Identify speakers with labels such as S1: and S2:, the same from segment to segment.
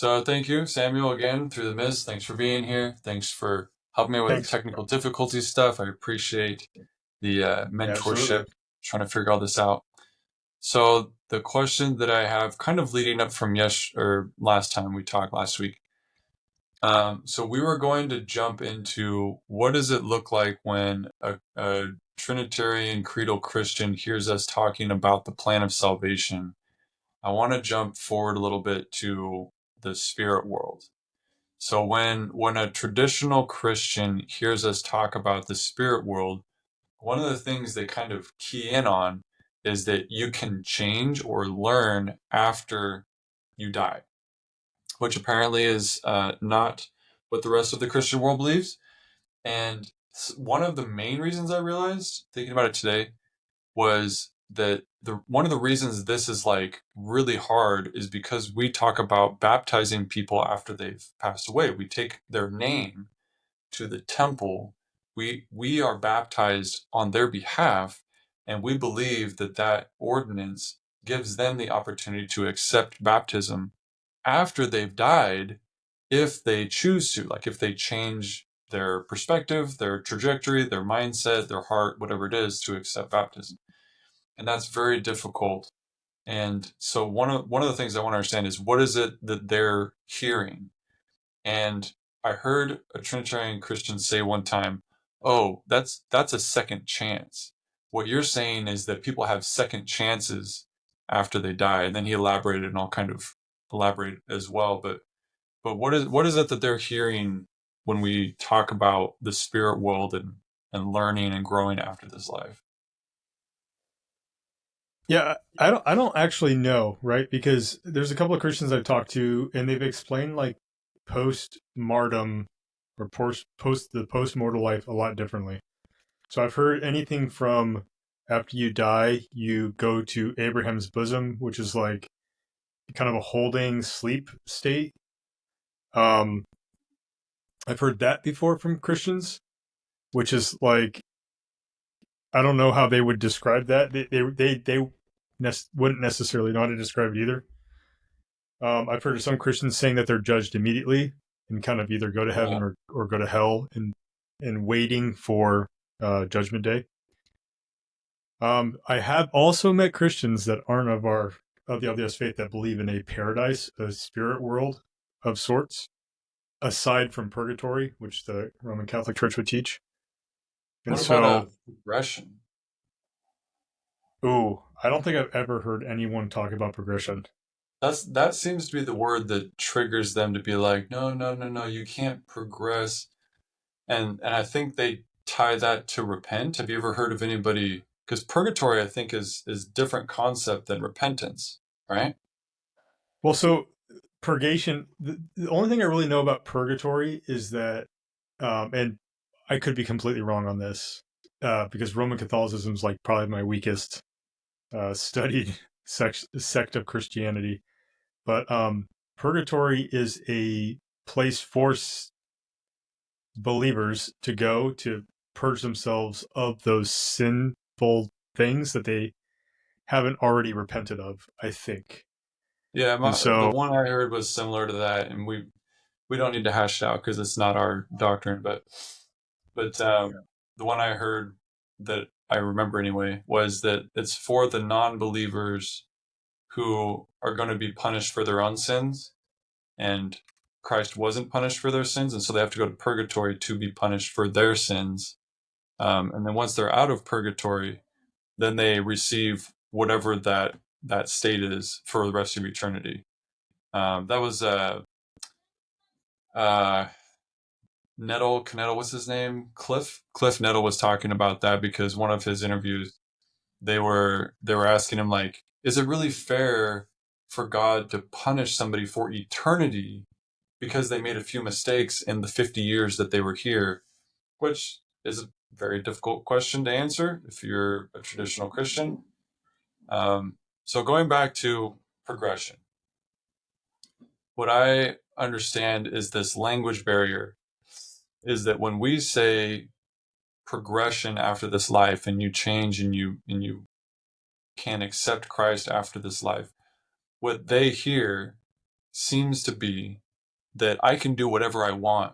S1: So thank you, Samuel, again through the mist. Thanks for being here. Thanks for helping me with
S2: Thanks.
S1: technical difficulty stuff. I appreciate the mentorship,
S2: Absolutely.
S1: trying to figure all this out. So the question that I have, kind of leading up from last time we talked last week. So we were going to jump into what does it look like when a Trinitarian creedal Christian hears us talking about the plan of salvation. I want to jump forward a little bit to the spirit world. So when a traditional Christian hears us talk about the spirit world, one of the things they kind of key in on is that you can change or learn after you die, which apparently is not what the rest of the Christian world believes. And one of the main reasons I realized, thinking about it today, was that one of the reasons this is like really hard is because we talk about baptizing people after they've passed away. We take their name to the temple. We are baptized on their behalf, and we believe that that ordinance gives them the opportunity to accept baptism after they've died if they choose to, like if they change their perspective, their trajectory, their mindset, their heart, whatever it is, to accept baptism. And that's very difficult. And so one of the things I want to understand is what is it that they're hearing? And I heard a Trinitarian Christian say one time, "Oh, that's a second chance." What you're saying is that people have second chances after they die. And then he elaborated, and I'll kind of elaborate as well. But what is it that they're hearing when we talk about the spirit world and learning and growing after this life?
S2: Yeah, I don't actually know, right? Because there's a couple of Christians I've talked to, and they've explained like post mortem or post the post mortal life a lot differently. So I've heard anything from after you die, you go to Abraham's bosom, which is like kind of a holding sleep state. Um, I've heard that before from Christians, which is like I don't know how they would describe that. They wouldn't necessarily know how to describe it either. I've heard of some Christians saying that they're judged immediately and kind of either go to
S1: Yeah.
S2: heaven or go to hell and waiting for Judgment Day. I have also met Christians that aren't of the LDS faith that believe in a paradise, a spirit world of sorts, aside from purgatory, which the Roman Catholic Church would teach. And
S1: What about
S2: so,
S1: a progression?
S2: I don't think I've ever heard anyone talk about progression.
S1: That seems to be the word that triggers them to be like, no, no, no, no, you can't progress. And I think they tie that to repent. Have you ever heard of anybody? Because purgatory, I think, is different concept than repentance, right?
S2: Well, so purgation. The only thing I really know about purgatory is that, and I could be completely wrong on this, because Roman Catholicism is like probably my weakest studied sect of Christianity. But purgatory is a place for believers to go to purge themselves of those sinful things that they haven't already repented of, I think.
S1: Yeah,
S2: And
S1: the
S2: so,
S1: one I heard was similar to that, and we don't need to hash it out because it's not our doctrine. But the one I heard that I remember anyway was that it's for the non-believers who are going to be punished for their own sins, and Christ wasn't punished for their sins, and so they have to go to purgatory to be punished for their sins. And then once they're out of purgatory, then they receive whatever that state is for the rest of eternity. That was uh, Nettle, what's his name? Cliff Nettle was talking about that because one of his interviews, they were asking him like, is it really fair for God to punish somebody for eternity because they made a few mistakes in the 50 years that they were here? Which is a very difficult question to answer if you're a traditional Christian. So going back to progression, what I understand is this language barrier is that when we say progression after this life and you change and you can accept Christ after this life, what they hear seems to be that I can do whatever I want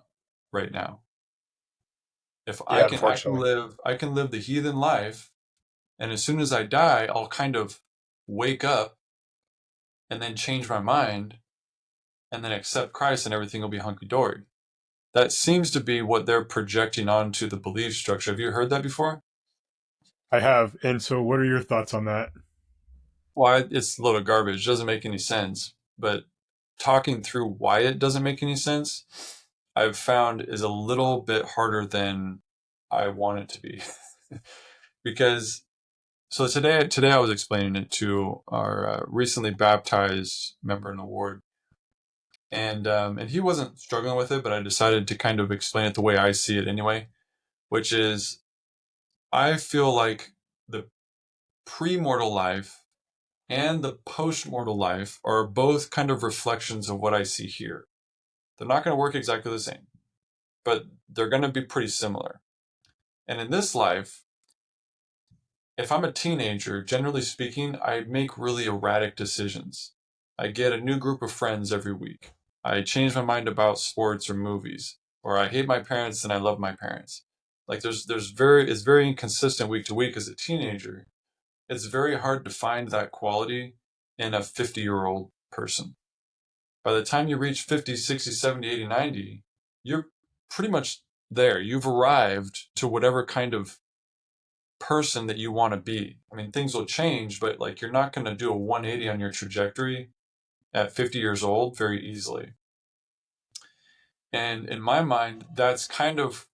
S1: right now. If I
S2: Yeah,
S1: can I can
S2: unfortunately.
S1: live I can live the heathen life, and as soon as I die, I'll kind of wake up and then change my mind and then accept Christ and everything will be hunky dory. That seems to be what they're projecting onto the belief structure. Have you heard that before?
S2: I have. And so, what are your thoughts on that?
S1: Why it's a load of garbage. It doesn't make any sense. But talking through why it doesn't make any sense, I've found is a little bit harder than I want it to be. Because so today I was explaining it to our recently baptized member in the ward, and he wasn't struggling with it, but I decided to kind of explain it the way I see it anyway, which is I feel like the pre-mortal life and the post-mortal life are both kind of reflections of what I see here. They're not going to work exactly the same, but they're going to be pretty similar. And in this life, if I'm a teenager, generally speaking, I make really erratic decisions. I get a new group of friends every week. I change my mind about sports or movies, or I hate my parents and I love my parents. Like it's very inconsistent week to week as a teenager. It's very hard to find that quality in a 50-year-old person. By the time you reach 50, 60, 70, 80, 90, you're pretty much there. You've arrived to whatever kind of person that you want to be. I mean, things will change, but like you're not going to do a 180 on your trajectory at 50 years old very easily. And in my mind, that's kind of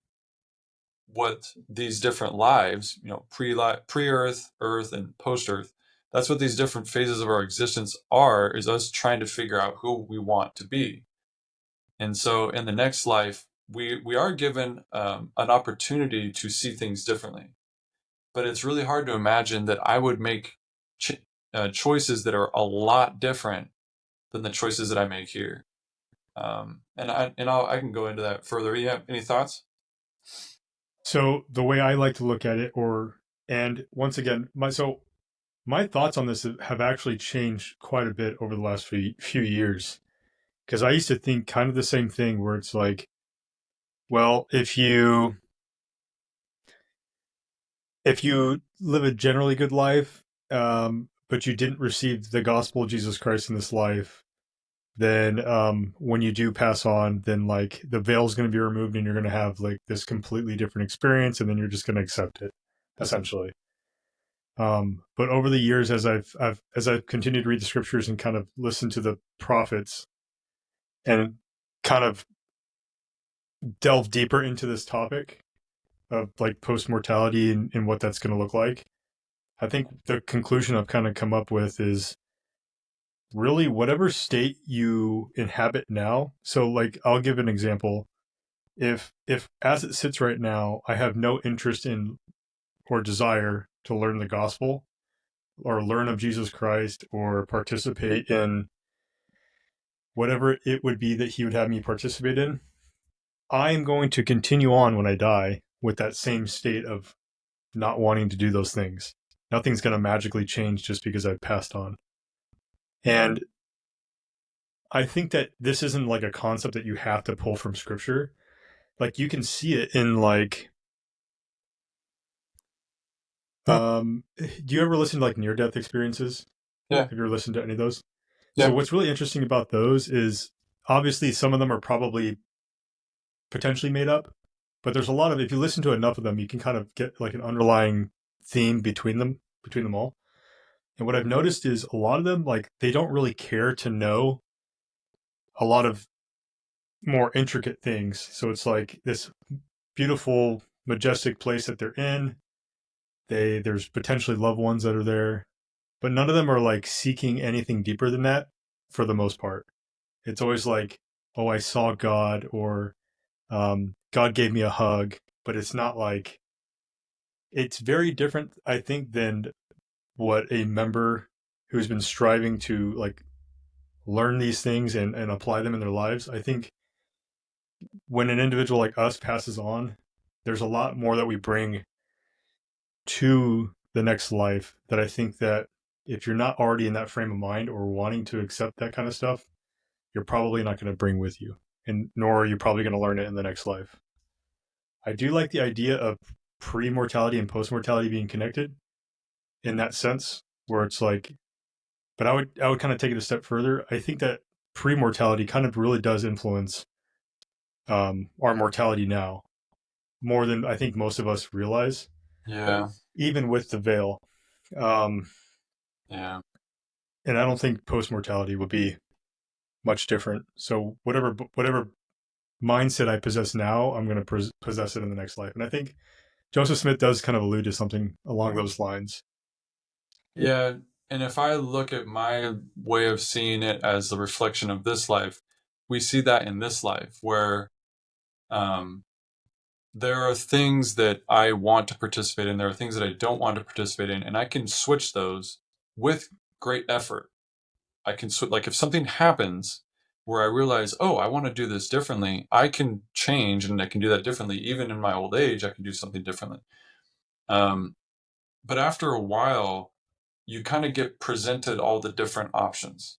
S1: what these different lives, pre-Earth, Earth, and post-Earth, that's what these different phases of our existence are, is us trying to figure out who we want to be. And so in the next life, we are given an opportunity to see things differently. But it's really hard to imagine that I would make choices that are a lot different than the choices that I make here. I can go into that further. You have any thoughts?
S2: So, the way I like to look at it, and once again, my thoughts on this have actually changed quite a bit over the last few years. Because I used to think kind of the same thing, where it's like, well, if you live a generally good life, but you didn't receive the gospel of Jesus Christ in this life, then when you do pass on, then like the veil's going to be removed, and you're going to have like this completely different experience, and then you're just going to accept it, essentially. But over the years, as I've continued to read the scriptures and kind of listen to the prophets and kind of delve deeper into this topic of like post mortality and what that's going to look like, I think the conclusion I've kind of come up with is really whatever state you inhabit now. So, like, I'll give an example. If as it sits right now, I have no interest in or desire to learn the gospel or learn of Jesus Christ or participate in whatever it would be that he would have me participate in, I am going to continue on when I die with that same state of not wanting to do those things. Nothing's going to magically change just because I've passed on. And I think that this isn't like a concept that you have to pull from scripture. Like you can see it in like do you ever listen to like near death experiences?
S1: Yeah,
S2: Have you ever listened to any of those? So
S1: yeah,
S2: what's really interesting about those is obviously some of them are probably potentially made up, but there's a lot of if you listen to enough of them, you can kind of get like an underlying theme between them all. And what I've noticed is a lot of them like they don't really care to know a lot of more intricate things. So it's like this beautiful, majestic place that they're in. There's potentially loved ones that are there, but none of them are like seeking anything deeper than that for the most part. It's always like, oh, I saw God or God gave me a hug, but it's not like it's very different, I think, than what a member who's been striving to like learn these things and apply them in their lives. I think when an individual like us passes on, there's a lot more that we bring to the next life that I think that if you're not already in that frame of mind or wanting to accept that kind of stuff, you're probably not going to bring with you, and nor are you probably going to learn it in the next life. I do like the idea of pre-mortality and post-mortality being connected in that sense, where it's like, but I would kind of take it a step further. I think that pre-mortality kind of really does influence our mortality now more than I think most of us realize,
S1: Yeah.
S2: even with the veil. Um,
S1: Yeah.
S2: and I don't think post-mortality will be much different. So whatever mindset I possess now, I'm going to possess it in the next life. And I think Joseph Smith does kind of allude to something along those lines.
S1: Yeah. And if I look at my way of seeing it as the reflection of this life, we see that in this life where um, there are things that I want to participate in, there are things that I don't want to participate in, and I can switch those with great effort. I can switch, like if something happens where I realize, oh, I want to do this differently, I can change and I can do that differently. Even in my old age, I can do something differently. Um, but after a while, you kind of get presented all the different options,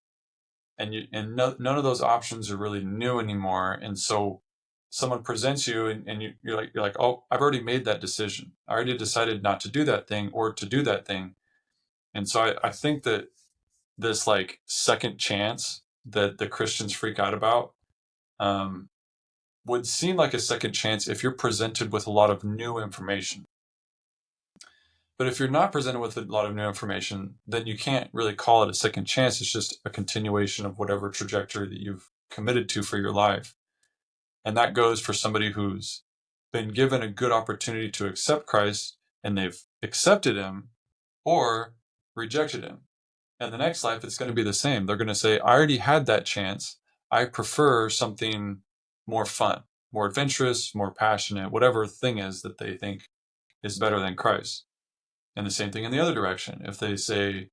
S1: and none of those options are really new anymore. And so someone presents you, and you're like, oh, I've already made that decision. I already decided not to do that thing or to do that thing. And so I think that this like second chance that the Christians freak out about um, would seem like a second chance if you're presented with a lot of new information. But if you're not presented with a lot of new information, then you can't really call it a second chance. It's just a continuation of whatever trajectory that you've committed to for your life. And that goes for somebody who's been given a good opportunity to accept Christ and they've accepted him or rejected him. And the next life, it's going to be the same. They're going to say, I already had that chance. I prefer something more fun, more adventurous, more passionate, whatever thing is that they think is better than Christ. And the same thing in the other direction. If they say,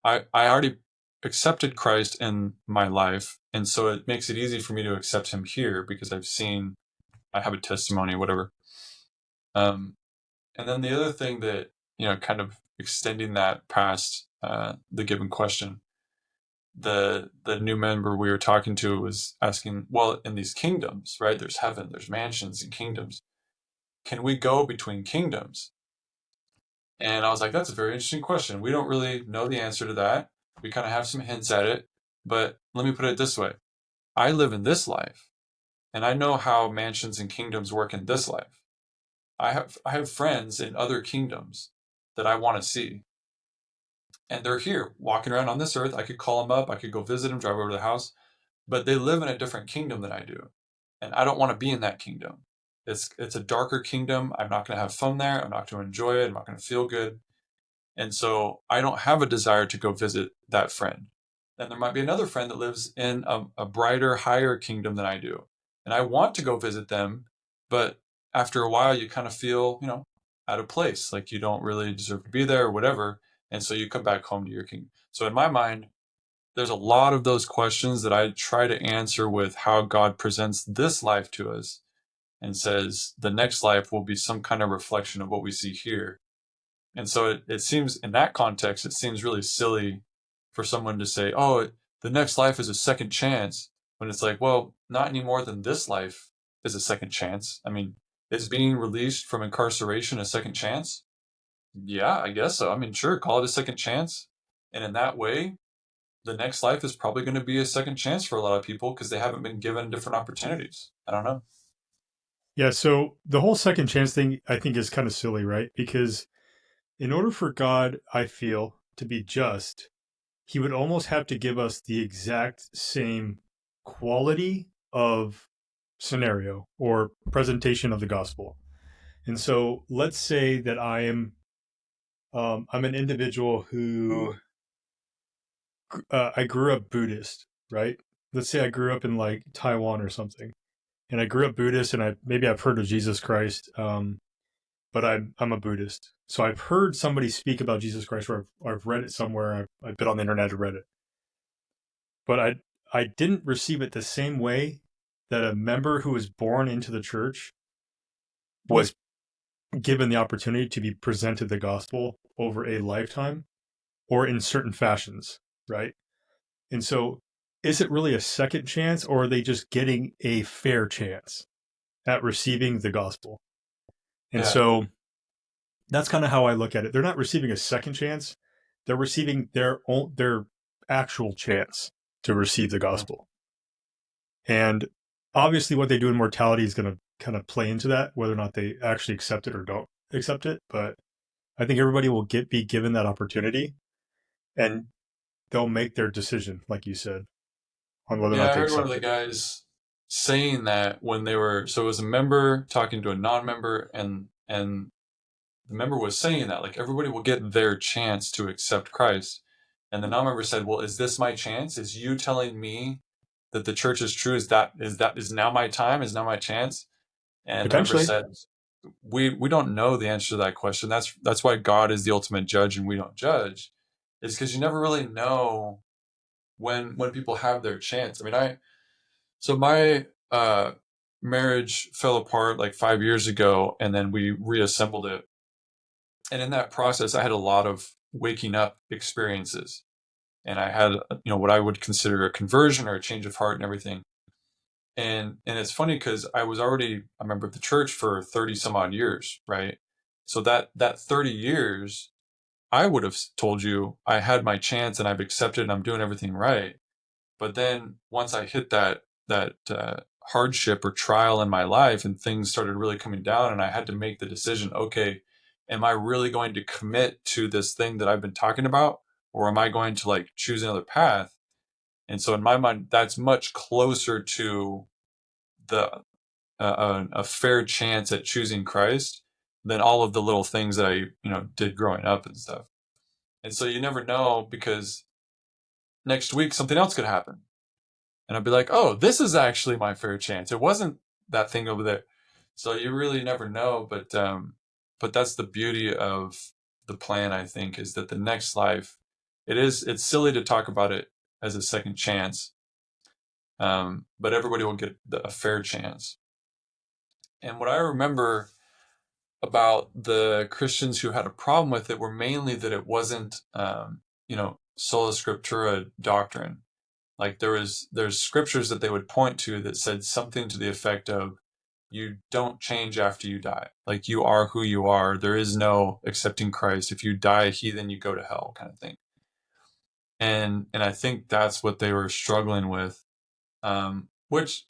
S1: I already accepted Christ in my life, and so it makes it easy for me to accept him here because I have a testimony, whatever. And then the other thing that, kind of extending that past the given question, the new member we were talking to was asking, well, in these kingdoms, right? There's heaven, there's mansions and kingdoms. Can we go between kingdoms? And I was like, that's a very interesting question. We don't really know the answer to that. We kind of have some hints at it, but let me put it this way. I live in this life, and I know how mansions and kingdoms work in this life. I have friends in other kingdoms that I want to see, and they're here walking around on this earth. I could call them up, I could go visit them, drive over to the house, but they live in a different kingdom than I do, and I don't want to be in that kingdom. It's a darker kingdom. I'm not going to have fun there. I'm not going to enjoy it. I'm not going to feel good. And so I don't have a desire to go visit that friend. And there might be another friend that lives in a brighter, higher kingdom than I do. And I want to go visit them, but after a while you kind of feel, out of place, like you don't really deserve to be there or whatever. And so you come back home to your kingdom. So in my mind, there's a lot of those questions that I try to answer with how God presents this life to us and says the next life will be some kind of reflection of what we see here. And so it seems, in that context, it seems really silly for someone to say, oh, the next life is a second chance, when it's like, well, not any more than this life is a second chance. I mean, is being released from incarceration a second chance? Yeah, I guess so. I mean, sure, call it a second chance. And in that way, the next life is probably going to be a second chance for a lot of people because they haven't been given different opportunities. I don't know.
S2: Yeah, so the whole second chance thing I think is kind of silly, right? Because in order for God, I feel, to be just, he would almost have to give us the exact same quality of scenario or presentation of the gospel. And so let's say that I'm an individual who I grew up Buddhist, right? Let's say I grew up in like Taiwan or something, and I grew up Buddhist, and maybe I've heard of Jesus Christ, but I'm a Buddhist, so I've heard somebody speak about Jesus Christ, or I've read it somewhere. I've been on the internet and read it, but I didn't receive it the same way that a member who was born into the church was given the opportunity to be presented the gospel over a lifetime or in certain fashions, right? And so is it really a second chance, or are they just getting a fair chance at receiving the gospel? And
S1: Yeah.
S2: so that's kind of how I look at it. They're not receiving a second chance; they're receiving their actual chance to receive the
S1: Mhm.
S2: gospel. And obviously, what they do in mortality is going to kind of play into that, whether or not they actually accept it or don't accept it. But I think everybody will be given that opportunity, and they'll make their decision, like you said, on whether or
S1: Yeah,
S2: not
S1: I
S2: they
S1: heard one of
S2: accept
S1: the
S2: it.
S1: guys saying that when they were, so it was a member talking to a non-member, and the member was saying that like everybody will get their chance to accept Christ. And the non-member said, "Well, is this my chance? Is you telling me that the church is true? Is now my time? Is now my chance?" And the member
S2: Potentially.
S1: said, we don't know the answer to that question. That's why God is the ultimate judge and we don't judge. Is because you never really know when people have their chance. I mean, so my marriage fell apart like 5 years ago, and then we reassembled it. And in that process, I had a lot of waking up experiences, and I had what I would consider a conversion or a change of heart and everything. And it's funny because I was already a member of the church for 30 some odd years, right? So that 30 years, I would have told you I had my chance and I've accepted and I'm doing everything right. But then once I hit that hardship or trial in my life and things started really coming down, and I had to make the decision, okay, am I really going to commit to this thing that I've been talking about, or am I going to like choose another path? And so in my mind, that's much closer to the a fair chance at choosing Christ than all of the little things that I did growing up and stuff. And so you never know, because next week something else could happen, and I'd be like, oh, this is actually my fair chance. It wasn't that thing over there. So you really never know, but that's the beauty of the plan. I think is that the next life, it's silly to talk about it as a second chance, but everybody will get a fair chance. And what I remember about the Christians who had a problem with it were mainly that it wasn't, sola scriptura doctrine. Like there's scriptures that they would point to that said something to the effect of, you don't change after you die. Like you are who you are. There is no accepting Christ. If you die a heathen, you go to hell, kind of thing. And I think that's what they were struggling with, which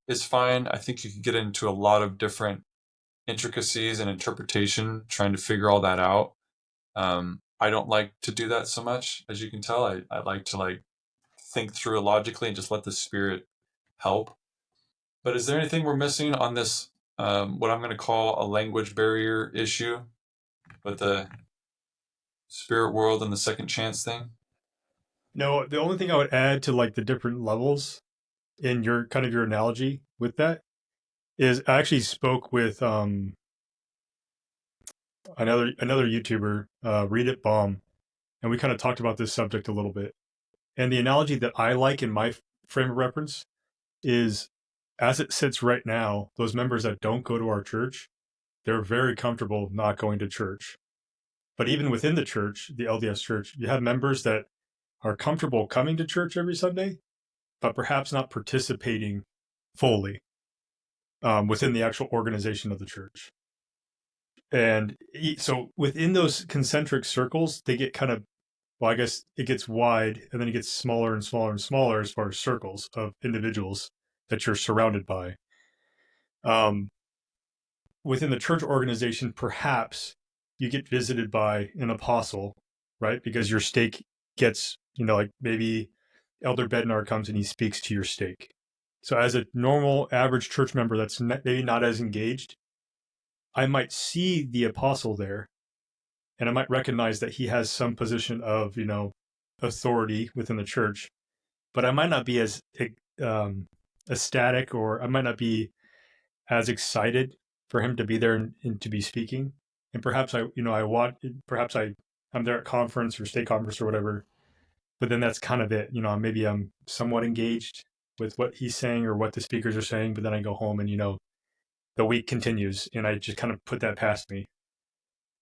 S1: is fine. I think you could get into a lot of different intricacies and interpretation trying to figure all that out. I don't like to do that so much, as you can tell. I like to like think through it logically and just let the spirit help. But is there anything we're missing on this, what I'm going to call a language barrier issue with the spirit world and the second chance thing?
S2: No, the only thing I would add to like the different levels in your kind of your analogy with that is I actually spoke with another YouTuber, Read It Bomb, and we kind of talked about this subject a little bit. And the analogy that I like in my frame of reference is, as it sits right now, those members that don't go to our church, they're very comfortable not going to church. But even within the church, the LDS church, you have members that are comfortable coming to church every Sunday, but perhaps not participating fully within the actual organization of the church. And so within those concentric circles, they get kind of, well, I guess it gets wide and then it gets smaller and smaller and smaller as far as circles of individuals that you're surrounded by. Um, Within the church organization, perhaps you get visited by an apostle, right? Because your stake gets, like maybe Elder Bednar comes and he speaks to your stake. So as a normal average church member that's maybe not as engaged, I might see the apostle there and I might recognize that he has some position of, authority within the church, but I might not be as um, ecstatic, or I might not be as excited for him to be there and to be speaking. And perhaps I'm there at conference or state conference or whatever, but then that's kind of it. Maybe I'm somewhat engaged with what he's saying or what the speakers are saying, but then I go home and, the week continues and I just kind of put that past me.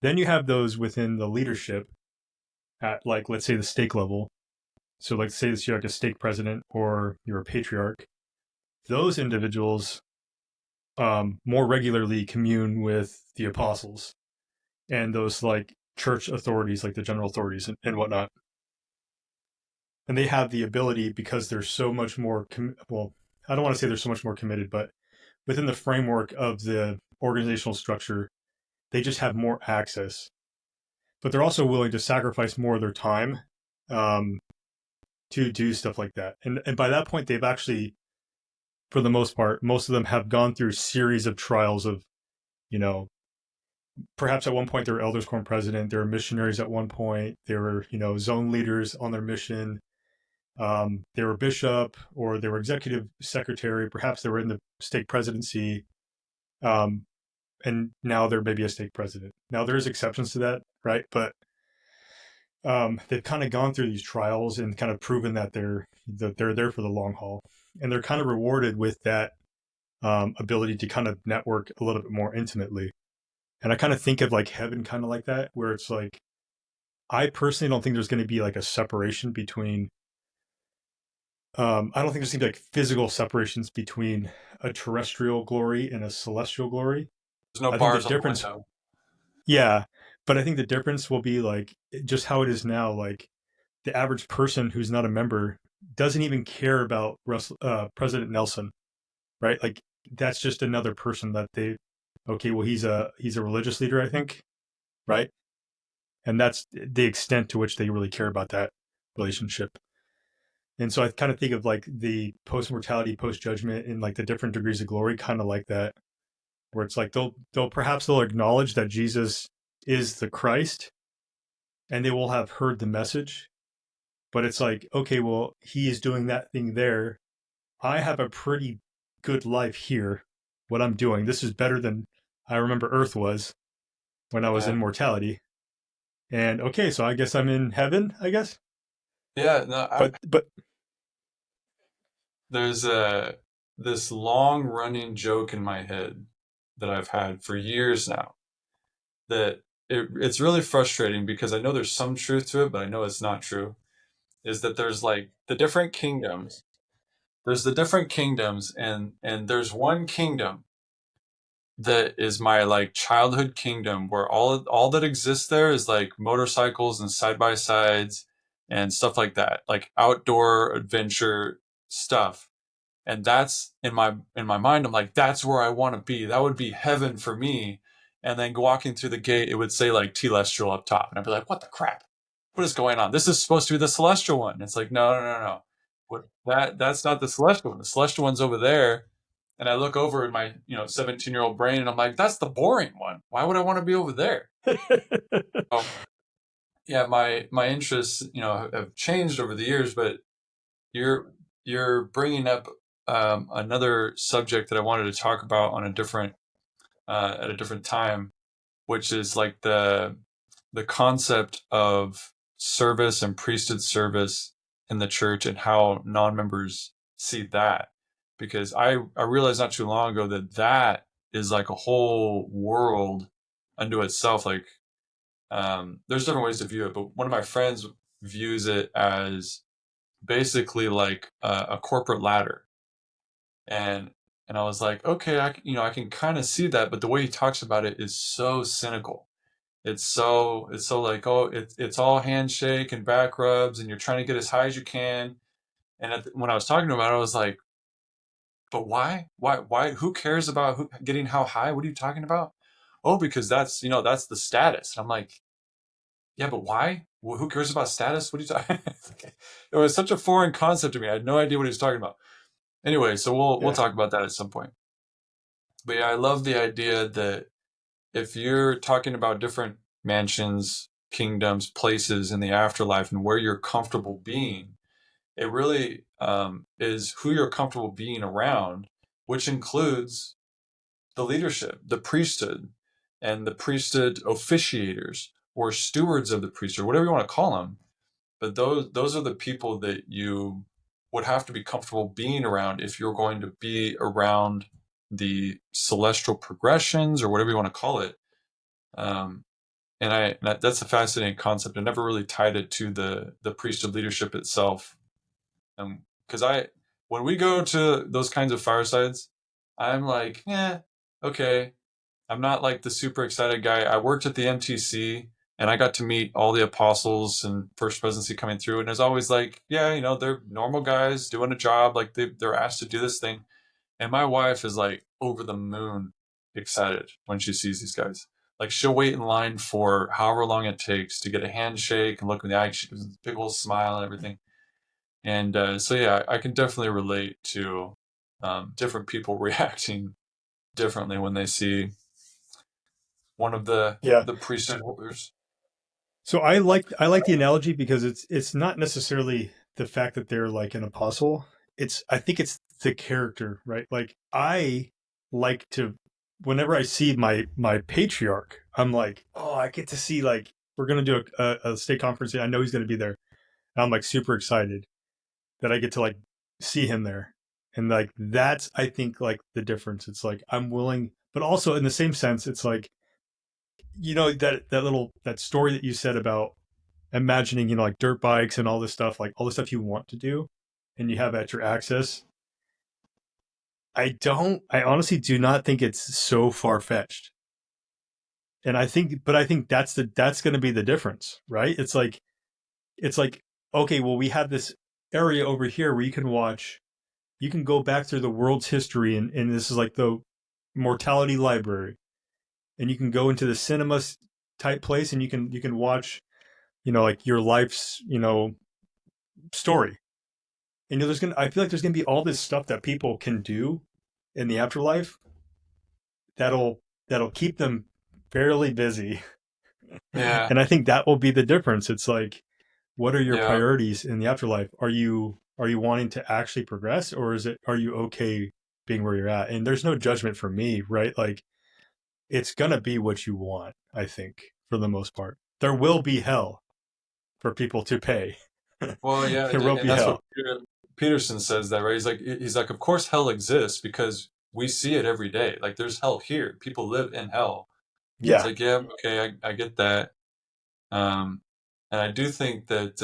S2: Then you have those within the leadership at, like, let's say the stake level. So, like, say this, you're like a stake president or you're a patriarch. Those individuals more regularly commune with the apostles and those like church authorities, like the general authorities and whatnot. And they have the ability because they're so much more, well, I don't want to say they're so much more committed, but within the framework of the organizational structure, they just have more access. But they're also willing to sacrifice more of their time um, to do stuff like that. And by that point, they've actually, for the most part, most of them have gone through a series of trials of, you know, perhaps at one point they were elders quorum president, they were missionaries at one point, they were, you know, zone leaders on their mission, they were bishop or they were executive secretary, perhaps they were in the stake presidency, um, and now they're maybe a stake president. Now there's exceptions to that, right? But they've kind of gone through these trials and kind of proven that they're there for the long haul, and they're kind of rewarded with that ability to kind of network a little bit more intimately. And I kind of think of like heaven kind of like that, where it's like, I personally don't think there's going to be like a separation between, I don't think there's going to be like physical separations between a terrestrial glory and a celestial glory.
S1: There's no
S2: I think the
S1: bars on the
S2: difference,
S1: window.
S2: yeah, but I think the difference will be like just how it is now. Like the average person who's not a member doesn't even care about President Nelson, right? Like that's just another person that they, okay, well he's a religious leader, I think, right? And that's the extent to which they really care about that relationship. And so I kind of think of like the post mortality, post judgment, and like the different degrees of glory, kind of like that, where it's like they'll acknowledge that Jesus is the Christ, and they will have heard the message, but it's like, okay, well, he is doing that thing there. I have a pretty good life here. What I'm doing, this is better than I remember Earth was when I was
S1: Yeah.
S2: in mortality. And okay, so I guess I'm in heaven, I guess.
S1: Yeah, no,
S2: But
S1: there's a this long running joke in my head that I've had for years now that it's really frustrating because I know there's some truth to it, but I know it's not true. Is that there's like the different kingdoms. There's the different kingdoms, and there's one kingdom that is my like childhood kingdom where all that exists there is like motorcycles and side by sides and stuff like that, like outdoor adventure stuff. And that's in my mind, I'm like, that's where I want to be. That would be heaven for me. And then walking through the gate, it would say like telestial up top, and I'd be like, what the crap, what is going on? This is supposed to be the celestial one. And it's like, no, no, no, no, what, that's not the celestial one. The celestial one's over there. And I look over in my 17-year-old brain, and I'm like, that's the boring one. Why would I want to be over there? Oh, yeah, my interests have changed over the years, but you're you're bringing up another subject that I wanted to talk about on a different at a different time, which is like the concept of service and priesthood service in the church and how non-members see that. Because I realized not too long ago that that is like a whole world unto itself. Like there's different ways to view it, but one of my friends views it as basically like a corporate ladder, and I was like, okay, I can kind of see that, but the way he talks about it is so cynical. It's so like, oh, it's all handshake and back rubs, and you're trying to get as high as you can. And when I was talking about it, I was like, but why? Why? Who cares about getting how high? What are you talking about? Oh, because that's the status. And I'm like, yeah, but why? Who cares about status? What are you talking? It was such a foreign concept to me. I had no idea what he was talking about. Anyway, so we'll
S2: yeah,
S1: talk about that at some point. But yeah, I love the idea that if you're talking about different mansions, kingdoms, places in the afterlife, and where you're comfortable being, it really is who you're comfortable being around, which includes the leadership, the priesthood, and the priesthood officiators or stewards of the priesthood, whatever you want to call them. But those are the people that you would have to be comfortable being around if you're going to be around the celestial progressions or whatever you want to call it. Um, that's a fascinating concept. I never really tied it to the priesthood leadership itself. Because when we go to those kinds of firesides, I'm like, yeah, okay. I'm not like the super excited guy. I worked at the MTC and I got to meet all the apostles and first presidency coming through. And it's always like, yeah, they're normal guys doing a job. Like they're asked to do this thing. And my wife is like over the moon excited when she sees these guys. Like she'll wait in line for however long it takes to get a handshake and look in the eye. She gives a big old smile and everything. And so, yeah, I can definitely relate to different people reacting differently when they see one of the
S2: Yeah.
S1: the priesthood holders.
S2: So I like the analogy because it's not necessarily the fact that they're like an apostle. I think it's the character, right? Like I like to whenever I see my patriarch, I'm like, oh, I get to see like we're gonna do a state conference. I know he's gonna be there. And I'm like super excited that I get to like see him there. And like that's I think like the difference. It's like I'm willing, but also in the same sense, it's like that story that you said about imagining like dirt bikes and all this stuff, like all the stuff you want to do and you have at your access. I honestly do not think it's so far-fetched. And I think that's going to be the difference, right? It's like okay, well, we have this area over here where you can go back through the world's history, and this is like the mortality library, and you can go into the cinema type place, and you can watch like your life's story. And I feel like there's gonna be all this stuff that people can do in the afterlife that'll keep them fairly busy.
S1: Yeah,
S2: And I think that will be the difference. It's like, what are your
S1: yeah.
S2: priorities in the afterlife? Are you wanting to actually progress, or are you okay being where you're at? And there's no judgment for me, right? Like it's gonna be what you want, I think, for the most part. There will be hell for people to pay.
S1: Well, yeah,
S2: There will
S1: and
S2: be
S1: that's what
S2: hell.
S1: Peterson says that, right? He's like, of course hell exists because we see it every day. Like there's hell here. People live in hell. It's
S2: Yeah.
S1: like, yeah, okay, I get that. Um, and I do think that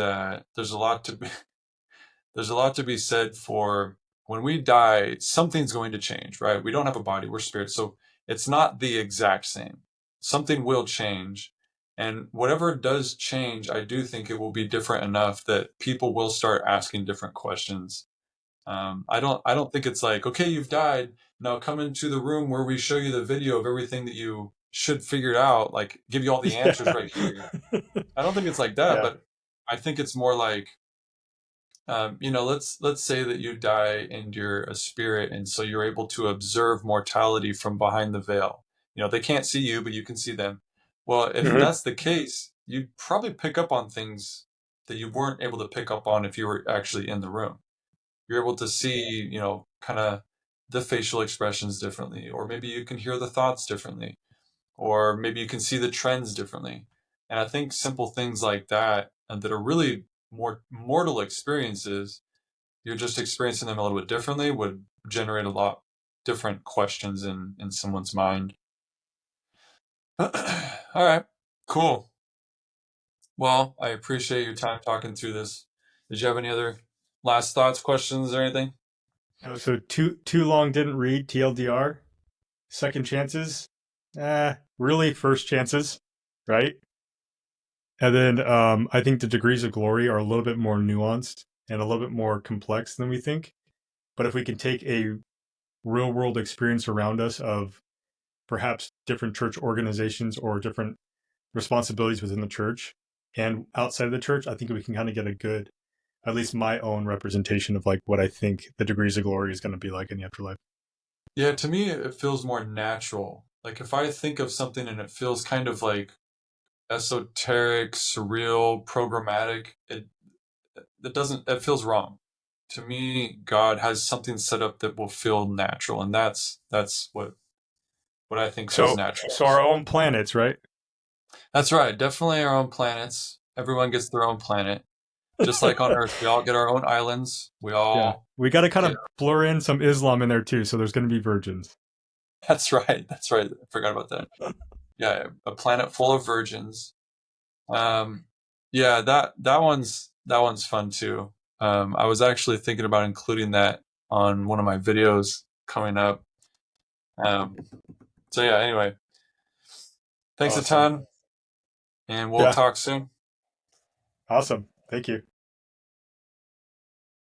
S1: there's a lot to be said for when we die, something's going to change, right? We don't have a body, we're spirits. So it's not the exact same. Something will change. And whatever does change, I do think it will be different enough that people will start asking different questions. I don't think it's like, okay, you've died. Now come into the room where we show you the video of everything that you should figure out, like give you all the answers
S2: Yeah.
S1: right here. I don't think it's like that,
S2: Yeah.
S1: but I think it's more like let's say that you die and you're a spirit, and so you're able to observe mortality from behind the veil. They can't see you, but you can see them. Well, if
S2: Mhm.
S1: that's the case, you'd probably pick up on things that you weren't able to pick up on if you were actually in the room. You're able to see, kind of the facial expressions differently, or maybe you can hear the thoughts differently, or maybe you can see the trends differently. And I think simple things like that, and that are really more mortal experiences, you're just experiencing them a little bit differently, would generate a lot different questions in someone's mind. All right, cool. Well, I appreciate your time talking through this. Did you have any other last thoughts, questions, or anything?
S2: So too long didn't read TLDR. Second chances, really first chances, right? And then I think the degrees of glory are a little bit more nuanced and a little bit more complex than we think. But if we can take a real world experience around us of perhaps different church organizations or different responsibilities within the church and outside of the church, I think we can kind of get a good, at least my own representation of like what I think the degrees of glory is going to be like in the afterlife.
S1: Yeah, to me, it feels more natural. Like if I think of something and it feels kind of like esoteric, surreal, programmatic, it feels wrong. To me, God has something set up that will feel natural, and that's what I think feels
S2: So,
S1: natural.
S2: so our own planets, right?
S1: That's right. Definitely our own planets. Everyone gets their own planet. Just like on Earth, we all get our own islands. We
S2: Yeah,
S1: all
S2: we got to kind
S1: get.
S2: of blur in some Islam in there too. So there's going to be virgins.
S1: That's right. That's right. I forgot about that. yeah, a planet full of virgins. Um, yeah, that one's fun too. I was actually thinking about including that on one of my videos coming up. Um, so yeah, anyway, thanks a
S2: Awesome.
S1: ton, and we'll
S2: Yeah.
S1: talk soon.
S2: Awesome. Thank you.